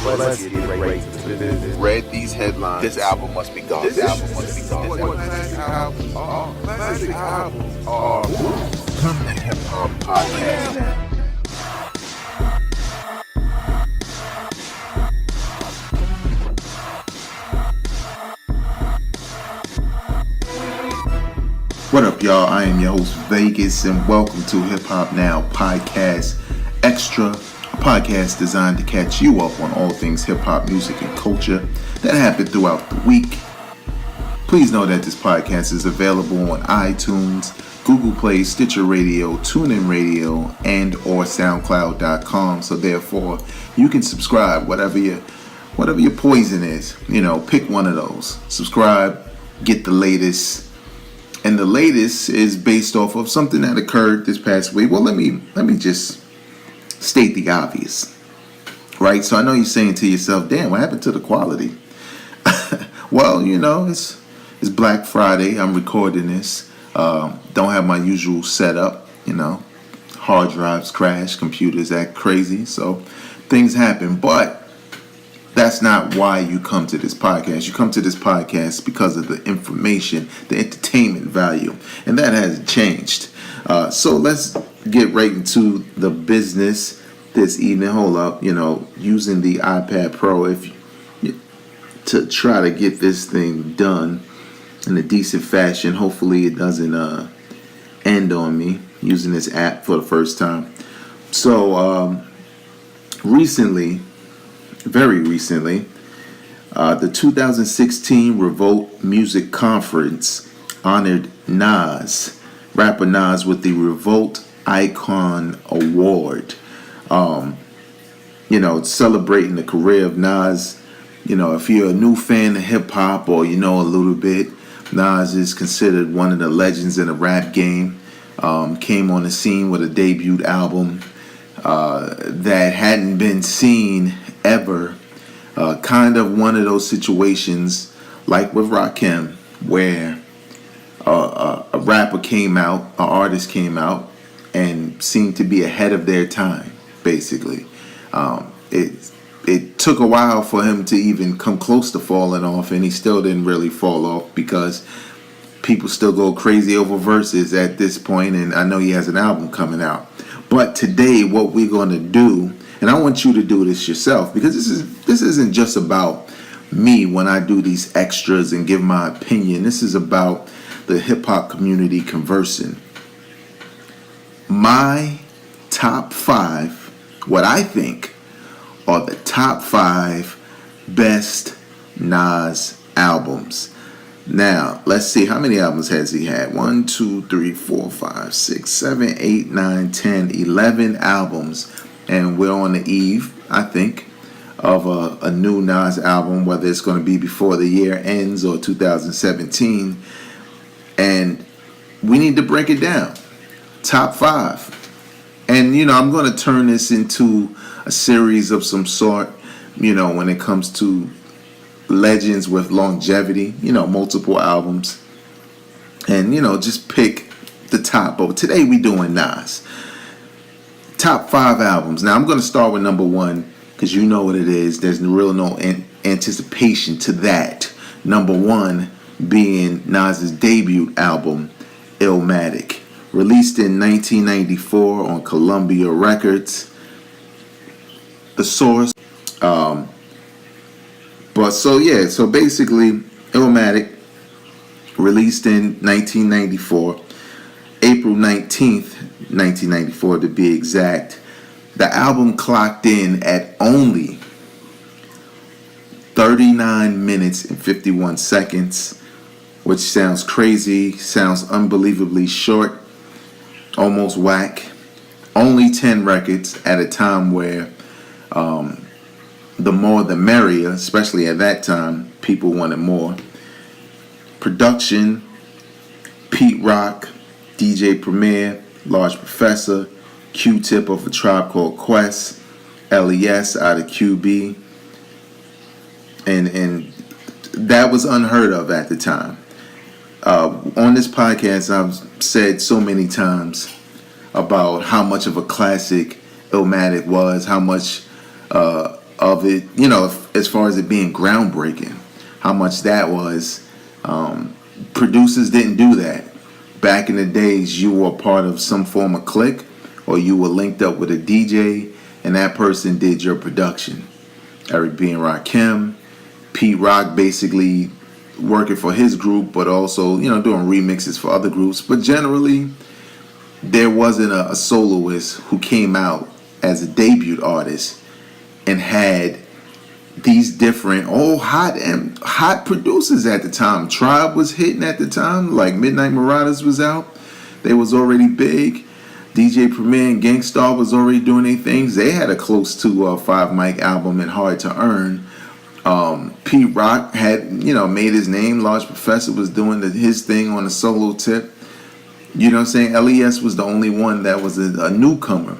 let's get right into business. Read these headlines. This album must be gone. This album must be gone. Classic albums are. Classic albums are. Permanent Hip Hop Podcast. What up, y'all? I am your host, Vegas, and welcome to Hip Hop Now Podcast Extra, a podcast designed to catch you up on all things hip hop music and culture that happen throughout the week. Please know that this podcast is available on iTunes, Google Play, Stitcher Radio, TuneIn Radio, and or SoundCloud.com. So therefore, you can subscribe, whatever your poison is. Pick one of those. Subscribe, get the latest. And the latest is based off of something that occurred this past week. Well, let me just state the obvious, right? So I know you're saying to yourself, "Damn, what happened to the quality?" Well, it's Black Friday. I'm recording this. Don't have my usual setup. Hard drives crash, computers act crazy, so things happen. But that's not why you come to this podcast. You come to this podcast because of the information, the entertainment value, and that hasn't changed. So let's get right into the business this evening. Hold up, using the iPad Pro to try to get this thing done in a decent fashion. Hopefully it doesn't end on me using this app for the first time. So very recently, the 2016 Revolt Music Conference honored rapper Nas, with the Revolt Icon Award. Celebrating the career of Nas. If you're a new fan of hip hop or a little bit, Nas is considered one of the legends in the rap game. Came on the scene with a debut album that hadn't been seen ever. Kind of one of those situations like with Rakim, where a rapper came out, an artist came out, and seemed to be ahead of their time, basically. It took a while for him to even come close to falling off, and he still didn't really fall off because people still go crazy over verses at this point, and I know he has an album coming out. But today, what we're going to do, and I want you to do this yourself, because this isn't just about me when I do these extras and give my opinion. This is about the hip-hop community conversing. My top 5, what I think are the top 5 best Nas albums. Now, let's see, how many albums has he had? 1, 2, 3, 4, 5, 6, 7, 8, 9, 10, 11 albums. And we're on the eve, I think, of a new Nas album, whether it's going to be before the year ends or 2017. And we need to break it down. Top 5. And, I'm going to turn this into a series of some sort, when it comes to legends with longevity, multiple albums. And, just pick the top. But today we doing Nas. Top 5 albums. Now I'm going to start with number 1 because you know what it is. There's no anticipation to that. Number 1 being Nas's debut album, Illmatic, released in 1994 on Columbia Records. The source. So basically, Illmatic, released in 1994, April 19th, 1994 to be exact. The album clocked in at only 39 minutes and 51 seconds, which sounds crazy, sounds unbelievably short, almost whack. Only 10 records at a time where the more the merrier, especially at that time, people wanted more. Production, Pete Rock, DJ Premier, Large Professor, Q-Tip of A Tribe Called Quest, LES out of QB, and that was unheard of at the time. On this podcast, I've said so many times about how much of a classic Illmatic was, how much of it, as far as it being groundbreaking, how much that was. Producers didn't do that. Back in the days, you were part of some form of clique, or you were linked up with a DJ, and that person did your production. Eric B. and Rakim, Pete Rock basically working for his group, but also, doing remixes for other groups. But generally, there wasn't a soloist who came out as a debut artist and had these different hot producers at the time. Tribe was hitting at the time, like Midnight Marauders was out. They was already big. DJ Premier and Gangstar was already doing their things. They had a close to 5 mic album and Hard to Earn. Pete Rock had, made his name. Large Professor was doing his thing on the solo tip. You know what I'm saying? LES was the only one that was a newcomer.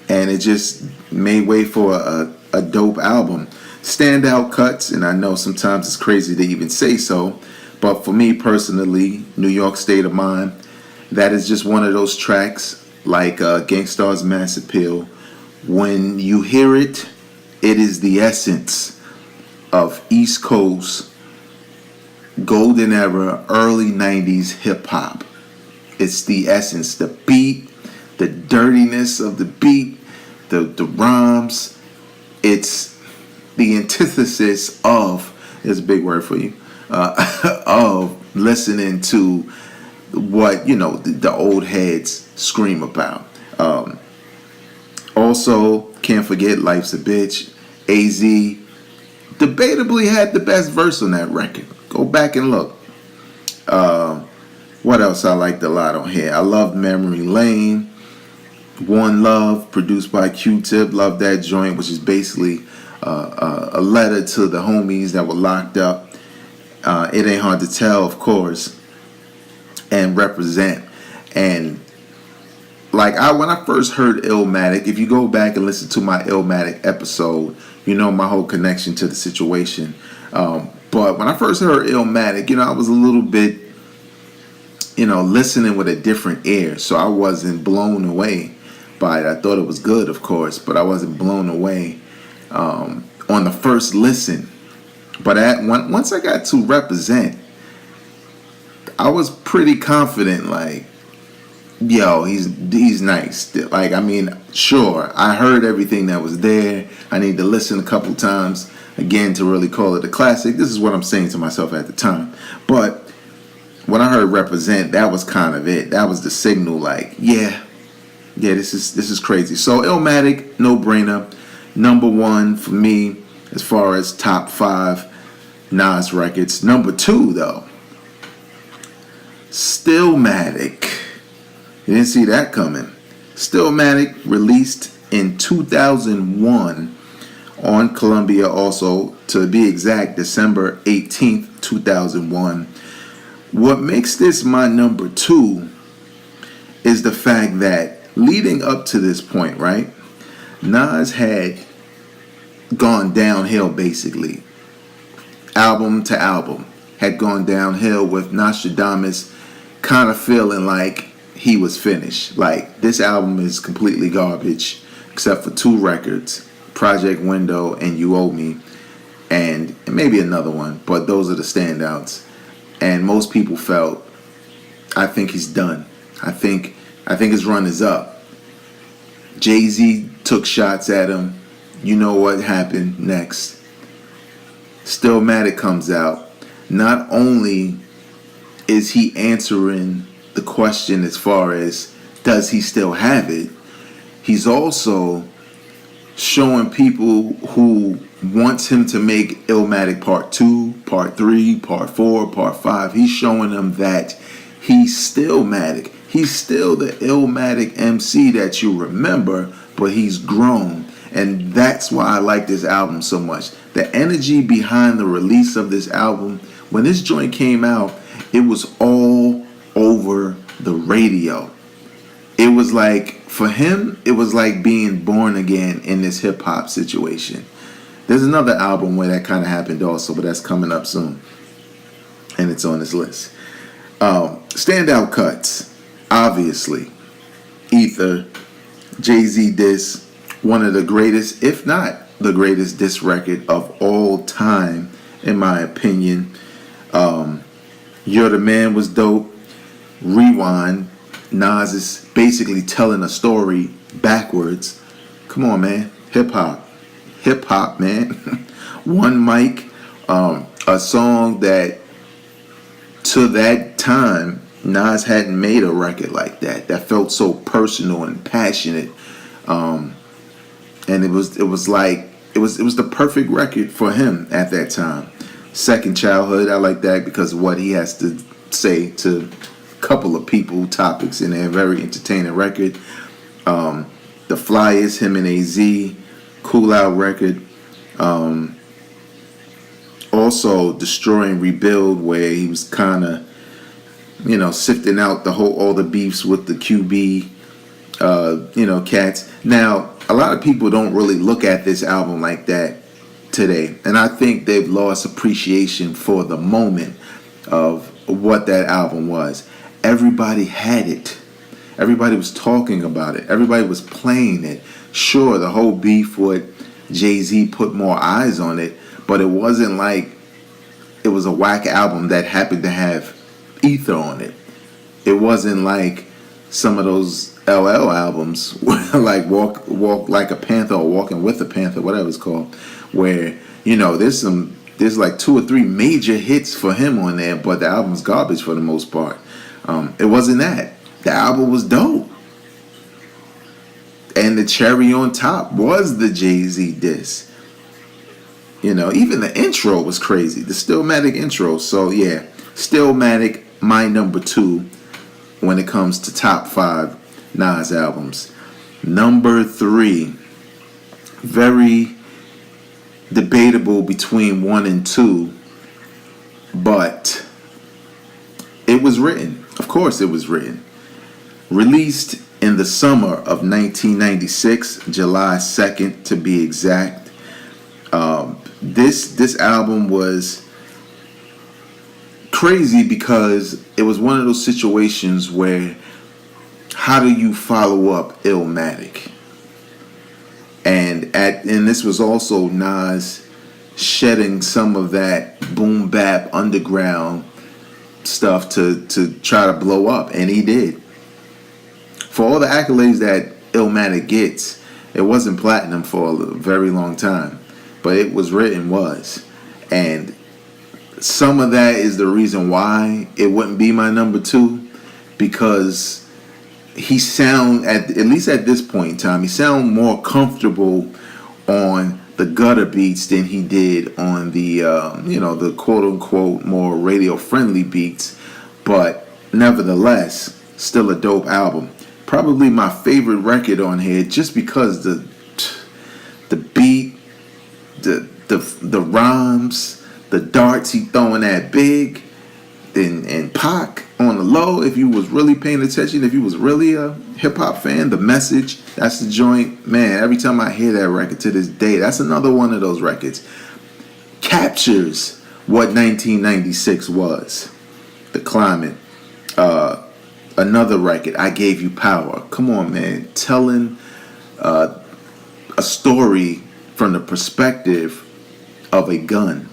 And it just made way for a dope album. Standout cuts, and I know sometimes it's crazy to even say so, but for me personally, New York State of Mind, that is just one of those tracks like Gangstar's Mass Appeal. When you hear it, it is the essence of East Coast, golden era, early 90s hip hop. It's the essence, the beat, the dirtiness of the beat, the rhymes. It's the antithesis of, there's a big word for you, of listening to what, the old heads scream about. Also, can't forget Life's a Bitch. AZ debatably had the best verse on that record. Go back and look. What else I liked a lot on here? I loved Memory Lane. One Love, produced by Q-Tip. Love that joint, which is basically a letter to the homies that were locked up. It Ain't Hard to Tell, of course. And Represent. And when I first heard Illmatic, if you go back and listen to my Illmatic episode, my whole connection to the situation. But when I first heard Illmatic, I was a little bit, listening with a different ear. So I wasn't blown away by it. I thought it was good, of course, but I wasn't blown away on the first listen. But once I got to Represent, I was pretty confident, he's nice. Sure, I heard everything that was there. I need to listen a couple times again to really call it a classic. This is what I'm saying to myself at the time. But when I heard Represent, that was kind of it. That was the signal, this is crazy. So Illmatic, no brainer. Number 1 for me as far as top 5 Nas records. Number 2 though, Stillmatic. You didn't see that coming. Stillmatic, released in 2001 on Columbia, also to be exact, December 18th, 2001. What makes this my number 2 is the fact that leading up to this point, right, Nas had gone downhill basically. Album to album had gone downhill, with Nostradamus kind of feeling like he was finished. Like, this album is completely garbage except for 2 records, Project Window and You Owe Me, and maybe another one, but those are the standouts. And most people felt, I think he's done. I think his run is up. Jay-Z took shots at him. You know what happened next. Stillmatic comes out. Not only is he answering the question as far as does he still have it, he's also showing people who wants him to make Illmatic Part 2, Part 3, Part 4, Part 5. He's showing them that he's Stillmatic. He's still the Illmatic MC that you remember, but he's grown. And that's why I like this album so much. The energy behind the release of this album, when this joint came out, it was all over the radio. It was like, for him, it was like being born again in this hip hop situation. There's another album where that kind of happened also, but that's coming up soon. And it's on this list. Standout cuts, obviously. Ether, Jay-Z diss, one of the greatest, if not the greatest diss record of all time, in my opinion. You're the Man was dope. Rewind. Nas is basically telling a story backwards. Come on, man. Hip hop, man. One Mic. A song that to that time Nas hadn't made a record like that felt so personal and passionate. And it was the perfect record for him at that time. Second Childhood, I like that because of what he has to say to a couple of people, topics in there. Very entertaining record. The Flyers, him and AZ, Cool Out record. Also Destroy and Rebuild, where he was kind of, sifting out all the beefs with the QB, cats. Now, a lot of people don't really look at this album like that today, and I think they've lost appreciation for the moment of what that album was. Everybody had it. Everybody was talking about it. Everybody was playing it. Sure, the whole beef with Jay-Z put more eyes on it, but it wasn't like it was a whack album that happened to have Ether on it. It wasn't like some of those LL albums, like Walk Like a Panther or Walking with a Panther, whatever it's called, where, there's like 2 or 3 major hits for him on there, but the album's garbage for the most part. It wasn't that. The album was dope. And the cherry on top was the Jay-Z diss. Even the intro was crazy. The Stillmatic intro. So, yeah, Stillmatic, my number 2 when it comes to top 5 Nas albums. Number 3, very debatable between 1 and 2, but it was written. Of course it was written. Released in the summer of 1996, July 2nd to be exact. This album was crazy because it was one of those situations where, how do you follow up Illmatic? And this was also Nas shedding some of that boom bap underground stuff to try to blow up, and he did. For all the accolades that Illmatic gets, it wasn't platinum for a very long time, but it was written was. And some of that is the reason why it wouldn't be my number 2, because he sound, at least at this point in time, he sound more comfortable on the gutter beats than he did on the the quote unquote more radio friendly beats. But nevertheless, still a dope album. Probably my favorite record on here, just because the beat, the rhymes, the darts he throwing at Big and Pac on the low. If you was really paying attention, if you was really a hip hop fan, The Message, that's the joint. Man, every time I hear that record to this day, that's another one of those records. Captures what 1996 was, the climate. Another record, I Gave You Power. Come on, man. Telling a story from the perspective of a gun.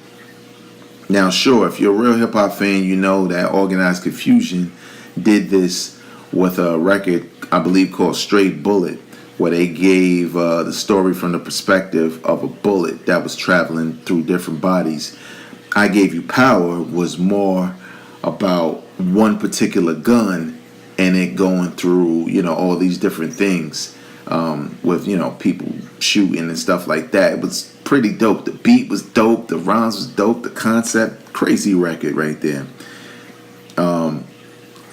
Now, sure, if you're a real hip-hop fan, you know that Organized Confusion did this with a record, I believe, called Straight Bullet, where they gave the story from the perspective of a bullet that was traveling through different bodies. I Gave You Power was more about one particular gun and it going through, all these different things with, people shooting and stuff like that. It was pretty dope. The beat was dope. The rhymes was dope. The concept, crazy record right there.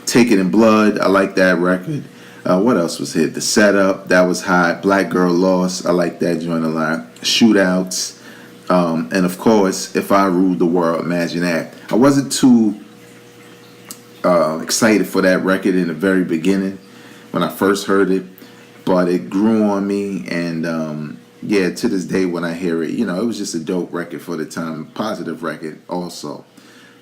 Take It in Blood, I like that record. What else was hit? The Setup, that was hot. Black Girl Lost, I like that joint a lot. Shootouts, and of course, If I Ruled the World, imagine that. I wasn't too excited for that record in the very beginning when I first heard it, but it grew on me, and to this day when I hear it, it was just a dope record for the time, positive record also.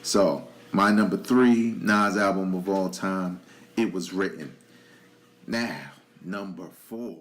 So my number 3 Nas album of all time, It Was Written. Now number 4.